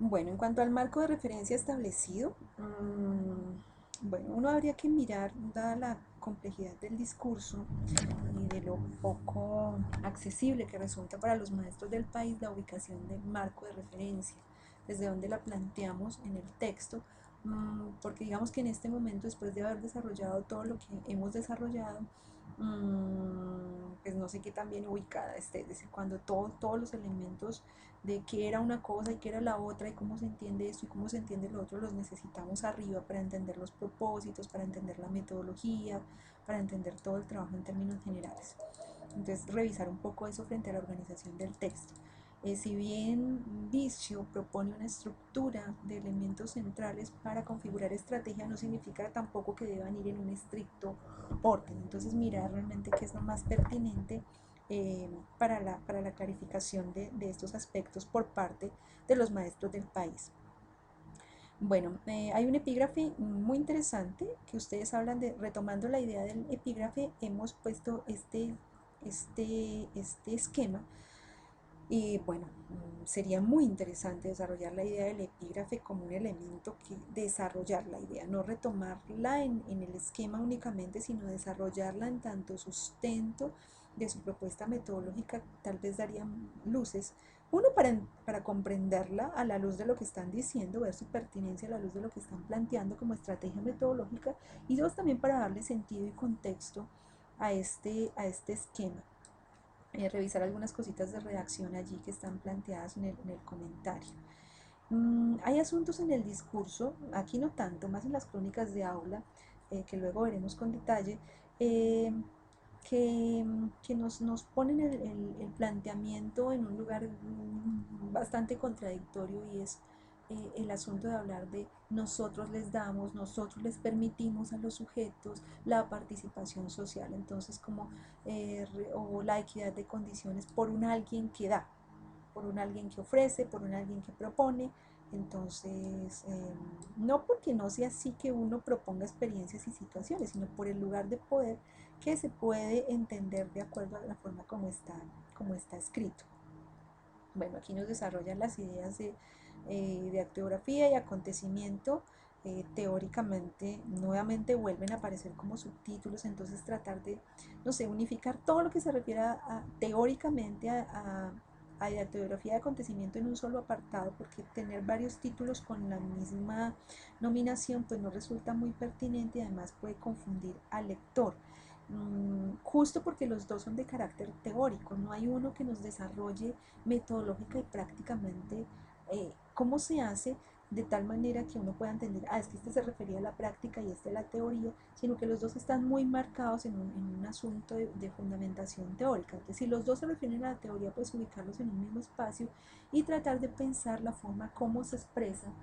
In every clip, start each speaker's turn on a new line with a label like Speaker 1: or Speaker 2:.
Speaker 1: Bueno, en cuanto al marco de referencia establecido, bueno, uno habría que mirar, dada la complejidad del discurso y de lo poco accesible que resulta para los maestros del país la ubicación del marco de referencia, desde donde la planteamos en el texto, porque digamos que en este momento, después de haber desarrollado todo lo que hemos desarrollado, pues no sé qué tan bien ubicada esté, es decir, cuando todos los elementos de qué era una cosa y qué era la otra y cómo se entiende esto y cómo se entiende lo otro, los necesitamos arriba para entender los propósitos, para entender la metodología, para entender todo el trabajo en términos generales. Entonces, revisar un poco eso frente a la organización del texto. Si bien Visio propone una estructura de elementos centrales para configurar estrategia, no significa tampoco que deban ir en un estricto orden. Entonces, mirar realmente qué es lo más pertinente para la clarificación de estos aspectos por parte de los maestros del país. Bueno, hay un epígrafe muy interesante que ustedes hablan de, retomando la idea del epígrafe, hemos puesto este esquema y bueno, sería muy interesante desarrollar la idea del epígrafe como un elemento que desarrollar la idea, no retomarla en el esquema únicamente, sino desarrollarla en tanto sustento de su propuesta metodológica, tal vez daría luces. Uno, para comprenderla a la luz de lo que están diciendo, ver su pertinencia a la luz de lo que están planteando como estrategia metodológica, y dos, también para darle sentido y contexto a este esquema. Revisar algunas cositas de redacción allí que están planteadas en el comentario. Hay asuntos en el discurso, aquí no tanto, más en las crónicas de aula, que luego veremos con detalle, eh, que nos ponen el planteamiento en un lugar bastante contradictorio y es el asunto de hablar de nosotros les damos, nosotros les permitimos a los sujetos la participación social, entonces como o la equidad de condiciones por un alguien que da, por un alguien que ofrece, por un alguien que propone. Entonces, no porque no sea así que uno proponga experiencias y situaciones, sino por el lugar de poder que se puede entender de acuerdo a la forma como está escrito. Bueno, aquí nos desarrollan las ideas de actiografía y acontecimiento. Teóricamente nuevamente vuelven a aparecer como subtítulos, entonces tratar de, no sé, unificar todo lo que se refiere teóricamente a actiografía de acontecimiento en un solo apartado, porque tener varios títulos con la misma nominación pues no resulta muy pertinente y además puede confundir al lector. Justo porque los dos son de carácter teórico, no hay uno que nos desarrolle metodológica y prácticamente cómo se hace de tal manera que uno pueda entender, es que este se refería a la práctica y este a la teoría, sino que los dos están muy marcados en un asunto de fundamentación teórica. Entonces, si los dos se refieren a la teoría, pues ubicarlos en un mismo espacio y tratar de pensar la forma como se expresa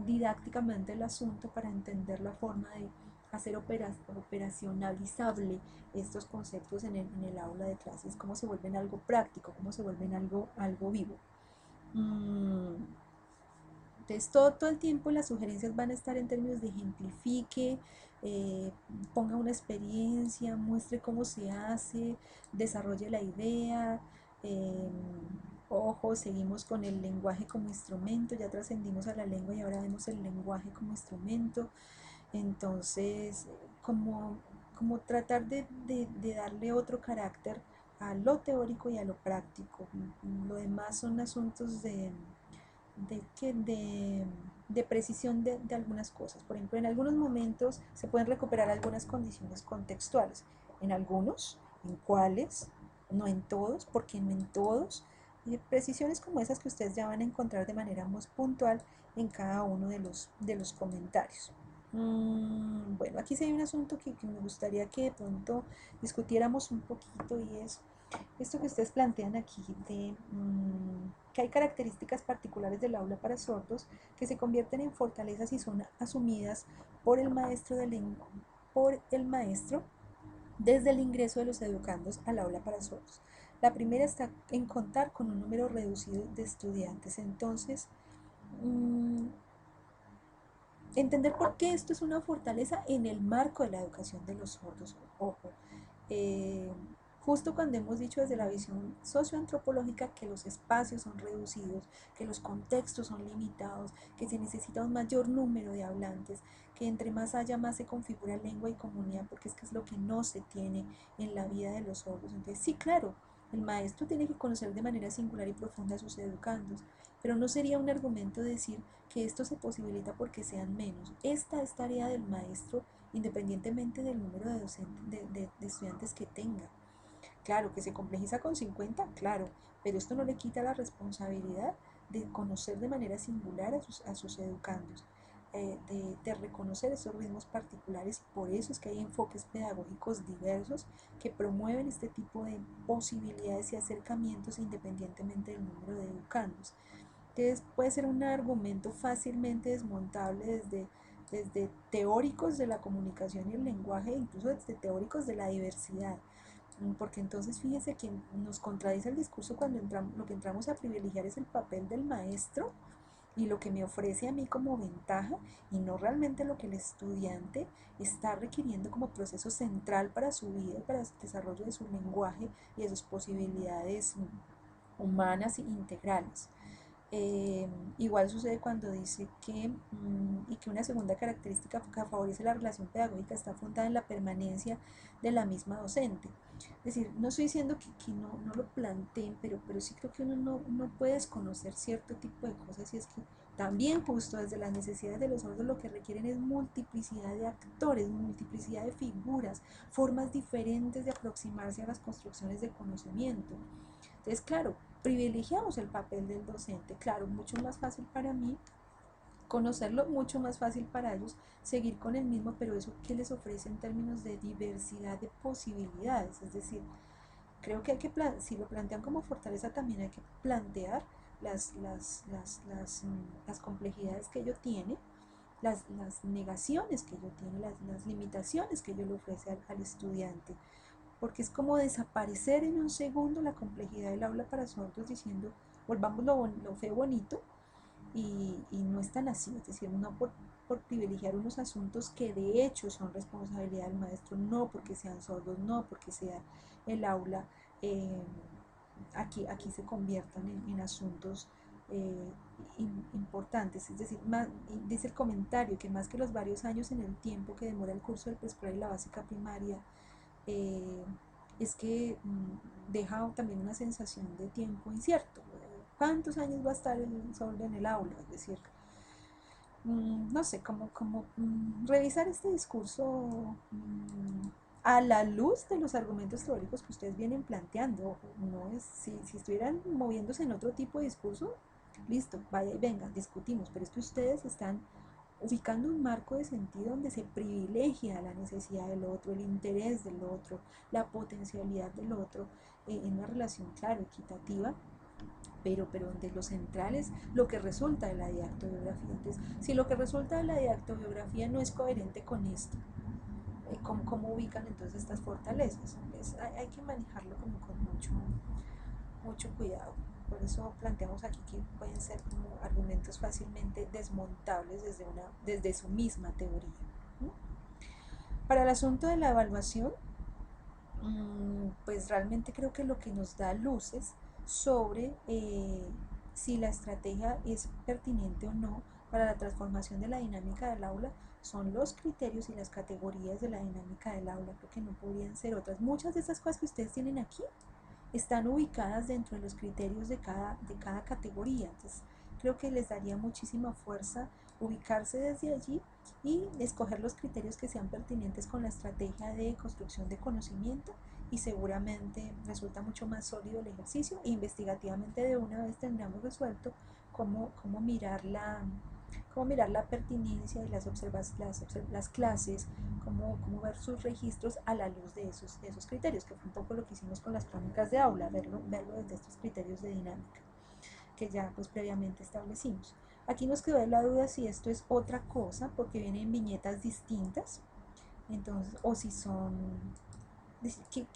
Speaker 1: didácticamente el asunto para entender la forma de hacer operacionalizable estos conceptos en el aula de clases, cómo se vuelven algo práctico, cómo se vuelven algo vivo. Mm, entonces, todo el tiempo las sugerencias van a estar en términos de ejemplifique, eh, ponga una experiencia, muestre cómo se hace, desarrolle la idea. eh, Ojo, seguimos con el lenguaje como instrumento, ya trascendimos a la lengua y ahora vemos el lenguaje como instrumento. Entonces, como, como tratar de darle otro carácter a lo teórico y a lo práctico. Lo demás son asuntos de, que- de, de precisión de algunas cosas. Por ejemplo, en algunos momentos se pueden recuperar algunas condiciones contextuales. En algunos, en cuáles, no en todos, porque no en todos. Precisiones como esas que ustedes ya van a encontrar de manera más puntual en cada uno de los comentarios. Bueno, aquí sí hay un asunto que me gustaría que de pronto discutiéramos un poquito y es esto que ustedes plantean aquí de que hay características particulares del aula para sordos que se convierten en fortalezas y son asumidas por el maestro, por el maestro desde el ingreso de los educandos al aula para sordos. La primera está en contar con un número reducido de estudiantes. Entonces, mmm, entender por qué esto es una fortaleza en el marco de la educación de los sordos. Ojo, eh, justo cuando hemos dicho desde la visión socioantropológica que los espacios son reducidos, que los contextos son limitados, que se necesita un mayor número de hablantes, que entre más haya más se configura lengua y comunidad, porque es que es lo que no se tiene en la vida de los sordos. Entonces sí, claro, el maestro tiene que conocer de manera singular y profunda a sus educandos, pero no sería un argumento decir que esto se posibilita porque sean menos. Esta es tarea del maestro independientemente del número de, de estudiantes que tenga. Claro, que se complejiza con 50, claro, pero esto no le quita la responsabilidad de conocer de manera singular a sus educandos, de reconocer esos ritmos particulares, y por eso es que hay enfoques pedagógicos diversos que promueven este tipo de posibilidades y acercamientos independientemente del número de educandos. Entonces puede ser un argumento fácilmente desmontable desde teóricos de la comunicación y el lenguaje, incluso desde teóricos de la diversidad, porque entonces fíjese que nos contradice el discurso cuando lo que entramos a privilegiar es el papel del maestro y lo que me ofrece a mí como ventaja, y no realmente lo que el estudiante está requiriendo como proceso central para su vida, para el desarrollo de su lenguaje y de sus posibilidades humanas e integrales. Eh, Igual sucede cuando dice que, y que una segunda característica que favorece la relación pedagógica está fundada en la permanencia de la misma docente. Es decir, no estoy diciendo que no lo planteen, pero sí creo que uno no puede desconocer cierto tipo de cosas, y es que también justo desde las necesidades de los sordos lo que requieren es multiplicidad de actores, multiplicidad de figuras, formas diferentes de aproximarse a las construcciones de conocimiento. Entonces, claro, privilegiamos el papel del docente, claro, mucho más fácil para mí conocerlo, mucho más fácil para ellos seguir con el mismo, pero eso que les ofrece en términos de diversidad de posibilidades, es decir, creo que hay que, si lo plantean como fortaleza, también hay que plantear las complejidades que ello tiene, las negaciones que ello tiene, las limitaciones que ello le ofrece al estudiante, porque es como desaparecer en un segundo la complejidad del aula para sordos diciendo, volvamos lo feo bonito, y no es tan así, es decir, no por privilegiar unos asuntos que de hecho son responsabilidad del maestro, no porque sean sordos, no porque sea el aula, eh, aquí se conviertan en asuntos eh, importantes, es decir, dice el comentario que más que los varios años en el tiempo que demora el curso del preescolar y la básica primaria, eh, es que deja también una sensación de tiempo incierto. ¿Cuántos años va a estar el sordo en el aula? Es decir, no sé, como revisar este discurso a la luz de los argumentos teóricos que ustedes vienen planteando. No es, si estuvieran moviéndose en otro tipo de discurso, listo, vaya y venga, discutimos, pero es que ustedes están ubicando un marco de sentido donde se privilegia la necesidad del otro, el interés del otro, la potencialidad del otro, en una relación, claro, equitativa, pero donde lo central es lo que resulta de la diactobiografía. Entonces, si lo que resulta de la diactobiografía no es coherente con esto, ¿cómo ubican entonces estas fortalezas? Entonces, hay que manejarlo como con mucho cuidado. Por eso planteamos aquí que pueden ser como argumentos fácilmente desmontables desde su misma teoría. Para el asunto de la evaluación, pues realmente creo que lo que nos da luces sobre si la estrategia es pertinente o no para la transformación de la dinámica del aula son los criterios y las categorías de la dinámica del aula. Creo que no podrían ser otras. Muchas de esas cosas que ustedes tienen aquí están ubicadas dentro de los criterios de cada categoría. Entonces, creo que les daría muchísima fuerza ubicarse desde allí y escoger los criterios que sean pertinentes con la estrategia de construcción de conocimiento, y seguramente resulta mucho más sólido el ejercicio e investigativamente de una vez tendremos resuelto cómo mirar la pertinencia y las clases, cómo ver sus registros a la luz de esos criterios, que fue un poco lo que hicimos con las crónicas de aula, verlo desde estos criterios de dinámica que ya pues previamente establecimos. Aquí nos quedó la duda si esto es otra cosa, porque vienen viñetas distintas, entonces, o si son,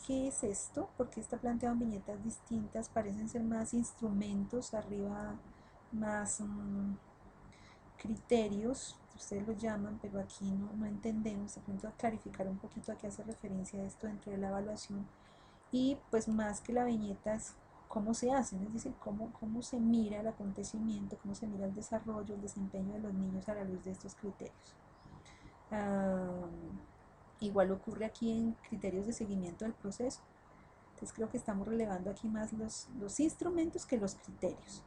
Speaker 1: ¿qué es esto? Porque está planteado en viñetas distintas, parecen ser más instrumentos, arriba más criterios, ustedes lo llaman, pero aquí no entendemos. De pronto clarificar un poquito a qué hace referencia esto dentro de la evaluación. y pues más que la viñeta es cómo se hacen, es decir, cómo se mira el acontecimiento, cómo se mira el desarrollo, el desempeño de los niños a la luz de estos criterios. Ah, igual ocurre aquí en criterios de seguimiento del proceso. Entonces creo que estamos relevando aquí más los instrumentos que los criterios.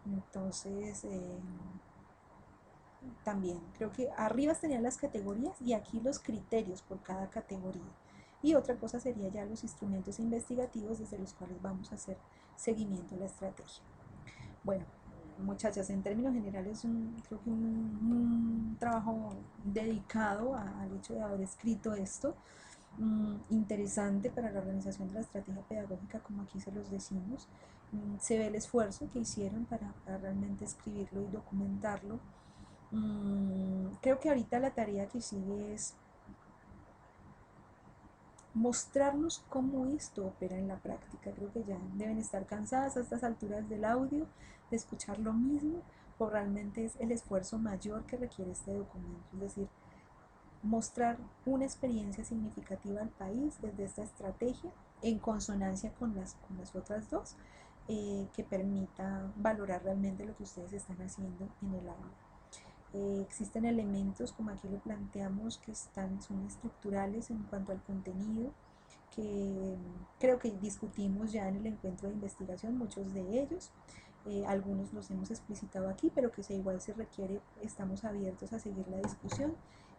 Speaker 1: Entonces, también creo que arriba estarían las categorías y aquí los criterios por cada categoría. Y otra cosa sería ya los instrumentos investigativos desde los cuales vamos a hacer seguimiento a la estrategia. Bueno, muchachas, en términos generales, creo que un trabajo dedicado al hecho de haber escrito esto, interesante para la organización de la estrategia pedagógica, como aquí se los decimos. Se ve el esfuerzo que hicieron para realmente escribirlo y documentarlo. Creo que ahorita la tarea que sigue es mostrarnos cómo esto opera en la práctica. Creo que ya deben estar cansadas a estas alturas del audio de escuchar lo mismo, o realmente es el esfuerzo mayor que requiere este documento, es decir, mostrar una experiencia significativa al país desde esta estrategia en consonancia con las otras dos, que permita valorar realmente lo que ustedes están haciendo en el aula. Existen elementos, como aquí lo planteamos, que son estructurales en cuanto al contenido, que creo que discutimos ya en el encuentro de investigación, muchos de ellos. Algunos los hemos explicitado aquí, pero que igual se requiere, estamos abiertos a seguir la discusión.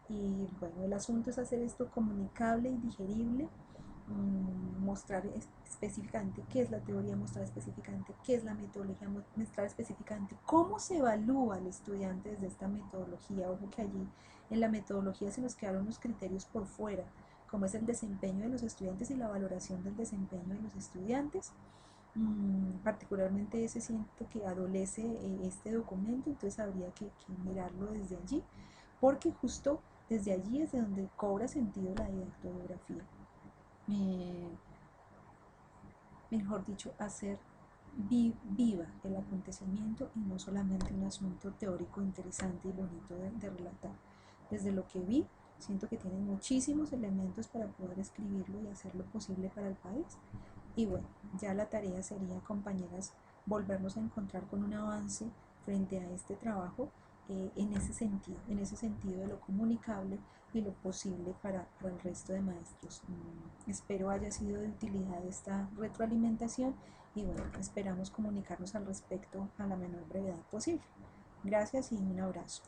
Speaker 1: Y bueno, el asunto es hacer esto comunicable y digerible, mostrar específicamente qué es la teoría, mostrar específicamente qué es la metodología, mostrar específicamente cómo se evalúa al estudiante desde esta metodología. Ojo que allí en la metodología se nos quedaron los criterios por fuera, como es el desempeño de los estudiantes y la valoración del desempeño de los estudiantes. Particularmente ese siento que adolece este documento, entonces habría que mirarlo desde allí, porque justo desde allí es de donde cobra sentido la didactografía. Eh, Mejor dicho, hacer viva el acontecimiento y no solamente un asunto teórico interesante y bonito de relatar. Desde lo que vi, siento que tiene muchísimos elementos para poder escribirlo y hacerlo posible para el país. Y bueno, ya la tarea sería, compañeras, volvernos a encontrar con un avance frente a este trabajo, en ese sentido de lo comunicable y lo posible para el resto de maestros. Espero haya sido de utilidad esta retroalimentación y bueno, esperamos comunicarnos al respecto a la menor brevedad posible. Gracias y un abrazo.